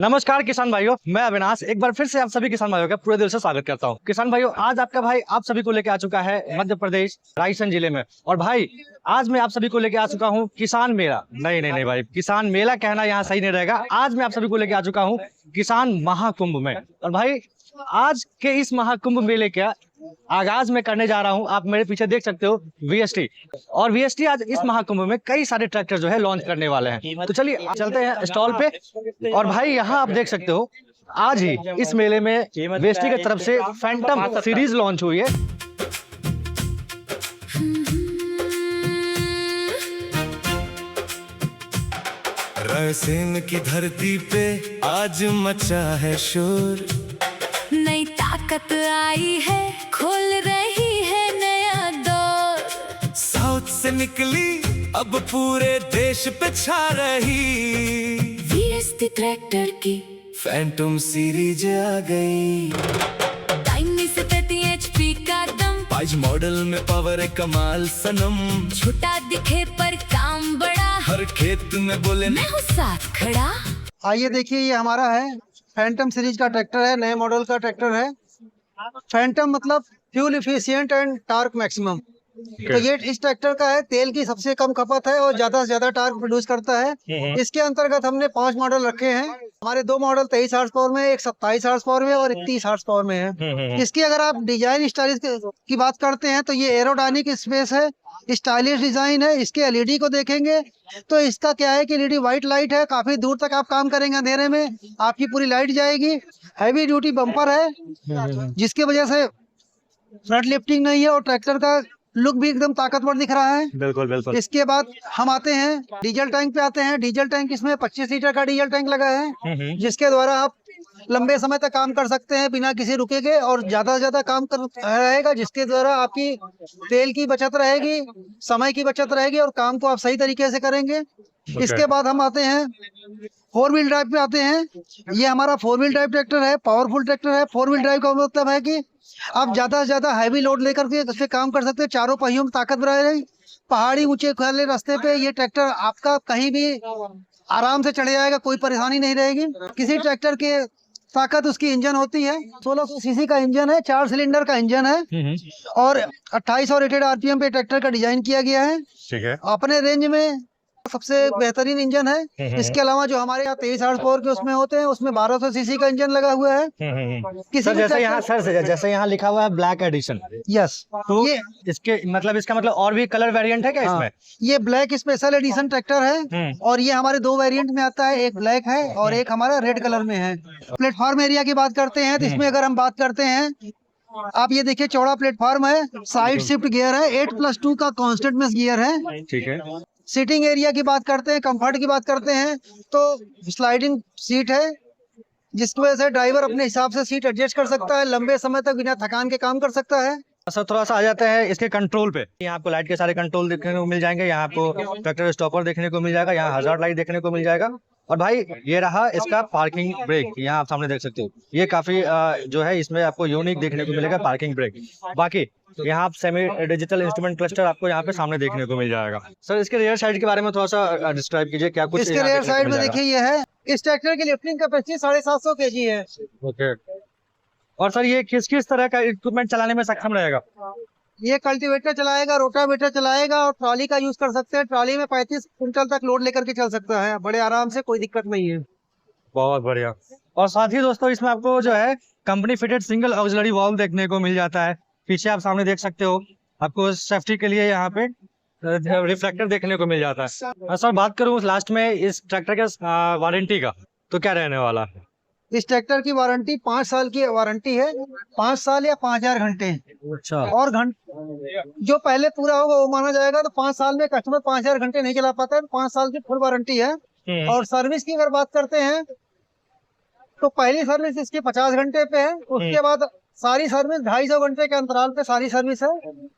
नमस्कार किसान भाइयों, मैं अविनाश एक बार फिर से आप सभी किसान भाइयों का पूरे दिल से स्वागत करता हूं। किसान भाइयों, आज आपका भाई आप सभी को लेकर आ चुका है मध्य प्रदेश रायसेन जिले में। और भाई आज मैं आप सभी को लेकर आ चुका हूं किसान मेला। नहीं नहीं नहीं भाई, किसान मेला कहना यहाँ सही नहीं रहेगा। आज मैं आप सभी को लेकर आ चुका हूँ किसान महाकुंभ में। और भाई आज के इस महाकुंभ मेले का आगाज मैं करने जा रहा हूं। आप मेरे पीछे देख सकते हो वीएसटी। और वीएसटी आज इस महाकुंभ में कई सारे ट्रैक्टर जो है लॉन्च करने वाले हैं। तो चलिए चलते हैं स्टॉल पे। और भाई यहाँ आप देख सकते हो आज ही इस मेले में वीएसटी की तरफ से फैंटम सीरीज लॉन्च हुई है। रायसेन की धरती पे आज मचा है शोर, नई ताकत आई है, खोल रही है नया दौर। साउथ से निकली अब पूरे देश पे छा रही वीएसटी ट्रैक्टर की फैंटम सीरीज आ गई। 30 HP का दम, 5 मॉडल में पावर है कमाल सनम। छोटा दिखे पर काम बड़ा, हर खेत में बोले मैं हूँ साथ खड़ा। आइए देखिए, ये हमारा है फैंटम सीरीज का ट्रैक्टर है, नए मॉडल का ट्रैक्टर है। फैंटम मतलब fuel efficient and torque maximum. तो ये इस ट्रैक्टर का है, तेल की सबसे कम खपत है और ज्यादा से ज्यादा टार्क प्रोड्यूस करता है। इसके अंतर्गत हमने 5 मॉडल रखे हैं। हमारे 2 मॉडल 23 हॉर्स पावर में, एक 27 हॉर्स पावर में और 31 हॉर्स पावर में है। इसकी अगर आप डिजाइन स्टाइलिश की बात करते हैं तो ये एरोडायनिक स्पेस है, स्टाइलिश डिजाइन है। इसके एलईडी को देखेंगे तो इसका क्या है कि एलईडी व्हाइट लाइट है, काफी दूर तक आप काम करेंगे अंधेरे में आपकी पूरी लाइट जाएगी। हैवी ड्यूटी बम्पर है जिसकी वजह से फ्रंट लिफ्टिंग नहीं है और ट्रैक्टर का लुक भी एकदम ताकतवर दिख रहा है। बिल्कुल बिल्कुल। इसके बाद हम आते हैं डीजल टैंक पे आते हैं। डीजल टैंक इसमें 25 लीटर का डीजल टैंक लगा है जिसके द्वारा आप लंबे समय तक काम कर सकते हैं बिना किसी रुके के और ज्यादा से ज्यादा काम कर रहेगा, जिसके द्वारा आपकी तेल की बचत रहेगी, समय की बचत रहेगी और काम को आप सही तरीके से करेंगे। इसके बाद हम आते हैं 4 व्हील ड्राइव पे आते हैं। ये हमारा 4 व्हील ड्राइव ट्रैक्टर है, पावरफुल ट्रैक्टर है। 4 व्हील ड्राइव का मतलब है कि आप ज्यादा से ज्यादा हैवी लोड लेकर के उस पे काम कर सकते हैं। चारों पहियों में ताकत रहेगी। पहाड़ी ऊंचे खाले रास्ते पे ये ट्रैक्टर आपका कहीं भी आराम से चढ़ जाएगा, कोई परेशानी नहीं रहेगी। किसी ट्रैक्टर के ताकत उसकी इंजन होती है, 1600 सीसी का इंजन है, 4 सिलेंडर का इंजन है और 28 और रेटेड आरपीएम पे ट्रैक्टर का डिजाइन किया गया है। ठीक है। अपने रेंज में सबसे बेहतरीन इंजन है। इसके अलावा जो हमारे यहाँ 23 हॉर्स पावर के उसमें होते हैं उसमें 1200 सीसी का इंजन लगा हुआ है। सर जैसे यहाँ लिखा हुआ है ब्लैक एडिशन। यस, तो ये इसका मतलब और भी कलर वेरिएंट है क्या इसमें? ये ब्लैक स्पेशल एडिशन ट्रैक्टर है और ये हमारे 2 वेरिएंट में आता है, एक ब्लैक है और एक हमारा रेड कलर में है। प्लेटफॉर्म एरिया की बात करते हैं तो इसमें अगर हम बात करते हैं, आप ये देखिए चौड़ा प्लेटफॉर्म है, साइड शिफ्ट गियर है, 8+2 का कांस्टेंट मेश गियर है। ठीक है। सीटिंग एरिया की बात करते हैं, कंफर्ट की बात करते हैं तो स्लाइडिंग सीट है जिसकी वजह से ड्राइवर अपने हिसाब से सीट एडजस्ट कर सकता है, लंबे समय तक बिना थकान के काम कर सकता है। सर थोड़ा सा आ जाते हैं इसके कंट्रोल पे। यहाँ आपको लाइट के सारे कंट्रोल देखने को मिल जाएंगे। यहाँ आपको ट्रैक्टर स्टॉपर देखने को मिल जाएगा, यहाँ हजार्ड लाइट देखने को मिल जाएगा। और भाई ये रहा इसका पार्किंग ब्रेक, यहाँ आप सामने देख सकते हो। ये काफी जो है इसमें आपको यूनिक देखने को मिलेगा पार्किंग ब्रेक। बाकी यहाँ आप सेमी डिजिटल इंस्ट्रूमेंट क्लस्टर आपको यहाँ पे सामने देखने को मिल जाएगा। सर इसके रियर साइड के बारे में थोड़ा सा डिस्क्राइब कीजिए, क्या कुछ इसके रियर साइड में देखिए ये है, इस ट्रैक्टर की लिफ्टिंग कैपेसिटी 750 kg है। ओके। और सर ये किस किस तरह का इक्विपमेंट चलाने में सक्षम रहेगा? ये कल्टीवेटर चलाएगा, रोटावेटर चलाएगा और ट्रॉली का यूज कर सकते हैं। ट्रॉली में 35 क्विंटल तक लोड लेकर के चल सकता है बड़े आराम से, कोई दिक्कत नहीं है। बहुत बढ़िया। और साथ ही दोस्तों इसमें आपको जो है company fitted single auxiliary valve देखने को मिल जाता है। पीछे आप सामने देख सकते हो, आपको सेफ्टी के लिए यहाँ पे रिफ्लेक्टर देखने को मिल जाता है। सर बात करूँ लास्ट में इस ट्रैक्टर के वारंटी का, तो क्या रहने वाला है? इस ट्रैक्टर की वारंटी 5 साल की वारंटी है, 5 साल या 5000 घंटे। अच्छा। और जो पहले पूरा होगा वो माना जाएगा। तो 5 साल में कस्टमर 5000 घंटे नहीं चला पाता है, 5 साल की फुल वारंटी है। और सर्विस की अगर बात करते हैं तो पहली सर्विस इसकी 50 घंटे पे है, उसके बाद सारी सर्विस 250 घंटे के अंतराल पे सारी सर्विस है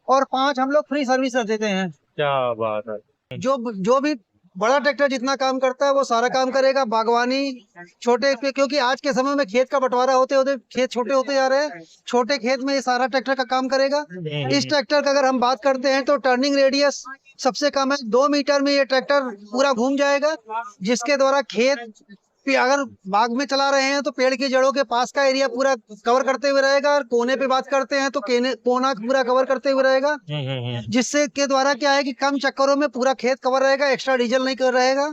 और 5 हम लोग फ्री सर्विस कर देते हैं। क्या बात है। जो भी बड़ा ट्रैक्टर जितना काम करता है वो सारा काम करेगा। बागवानी छोटे पे, क्योंकि आज के समय में खेत का बंटवारा होते होते खेत छोटे होते जा रहे हैं, छोटे खेत में ये सारा ट्रैक्टर का काम करेगा। इस ट्रैक्टर का अगर हम बात करते हैं तो टर्निंग रेडियस सबसे कम है, 2 मीटर में ये ट्रैक्टर पूरा घूम जाएगा, जिसके द्वारा खेत अगर बाग में चला रहे हैं तो पेड़ की जड़ों के पास का एरिया पूरा कवर करते हुए रहेगा, और कोने पे बात करते हैं तो कोना पूरा कवर करते हुए रहेगा, जिससे के द्वारा क्या है कि कम चक्करों में पूरा खेत कवर रहेगा, एक्स्ट्रा डीजल नहीं कर रहेगा।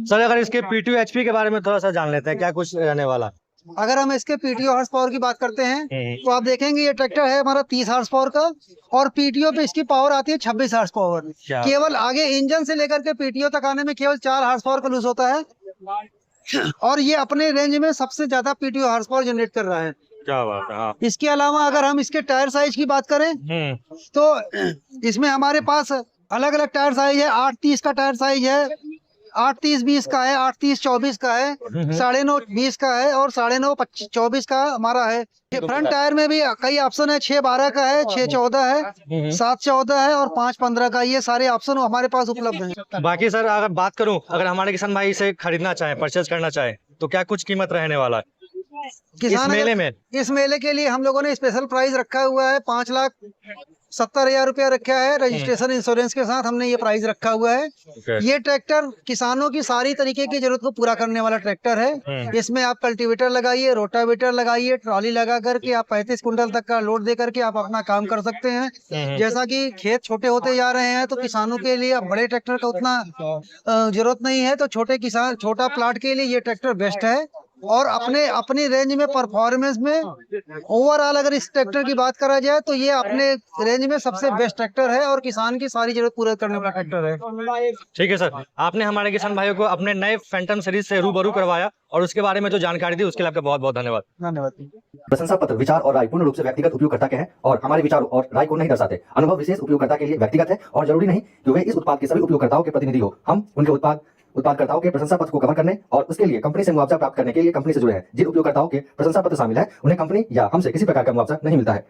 सर अगर इसके पीटीओ एचपी के बारे में थोड़ा सा जान लेते हैं, क्या कुछ रहने वाला? अगर हम इसके पीटीओ हॉर्स पावर की बात करते हैं तो आप देखेंगे ये ट्रैक्टर है हमारा 30 हॉर्स पावर का, और पीटीओ पे इसकी पावर आती है 26 हॉर्स पावर। क्या? केवल आगे इंजन से लेकर के पीटीओ तक आने में केवल 4 हॉर्स पावर का लूज होता है, और ये अपने रेंज में सबसे ज्यादा पीटीओ हॉर्स पावर जनरेट कर रहा है। क्या बात है। हाँ। इसके अलावा अगर हम इसके टायर साइज की बात करें तो इसमें हमारे पास अलग अलग टायर साइज है। 830 का टायर साइज है, 830-20 का है, 830-24 का है, 9.5-20 का है, और 9.5-24 का हमारा है। फ्रंट टायर में भी कई ऑप्शन है, 6-12 का है, 6-14 है, 7-14 है, और 5-15 का। ये सारे ऑप्शन हमारे पास उपलब्ध हैं। बाकी सर अगर बात करूं, अगर हमारे किसान भाई इसे खरीदना चाहे, परचेज करना चाहे, तो क्या कुछ कीमत रहने वाला है किसान इस मेले में? इस मेले के लिए हम लोगों ने स्पेशल प्राइस रखा हुआ है, 5,70,000 रुपया रखा है। रजिस्ट्रेशन इंश्योरेंस के साथ हमने ये प्राइस रखा हुआ है। ये ट्रैक्टर किसानों की सारी तरीके की जरूरत को पूरा करने वाला ट्रैक्टर है। इसमें आप कल्टीवेटर लगाइए, रोटावेटर लगाइए, ट्रॉली लगा करके आप 35 कुंटल तक का लोड दे करके आप अपना काम कर सकते हैं। जैसा कि खेत छोटे होते जा रहे हैं तो किसानों के लिए अब बड़े ट्रैक्टर का उतना जरूरत नहीं है, तो छोटा प्लाट के लिए ये ट्रैक्टर बेस्ट है। और अपनी रेंज में परफॉर्मेंस में ओवरऑल अगर इस ट्रैक्टर की बात करा जाए तो ये अपने रेंज में सबसे बेस्ट ट्रैक्टर है, और किसान की सारी जरूरत पूरा करने वाला ट्रैक्टर है। ठीक है सर, आपने हमारे किसान भाइयों को अपने नए फैंटम सीरीज से रूबरू करवाया, और उसके बारे में जो जानकारी दी उसके लिए आपका बहुत बहुत धन्यवाद। धन्यवाद। प्रशंसा पत्र विचार और राय पूर्ण रूप से व्यक्तिगत उपयोगकर्ता के हैं और हमारे विचारों और राय को नहीं दर्शाते। अनुभव विशेष उपयोगकर्ता के लिए व्यक्तिगत है और जरूरी नहीं कि वे इस उत्पाद के सभी उपयोगकर्ताओं के प्रतिनिधि हो। हम उनके उत्पादकर्ताओं के प्रशंसा पत्र को कवर करने और उसके लिए कंपनी से मुआवजा प्राप्त करने के लिए कंपनी से जुड़े हैं। जिन उपयोगकर्ताओं के प्रशंसा पत्र शामिल है उन्हें कंपनी या हमसे किसी प्रकार का मुआवजा नहीं मिलता है।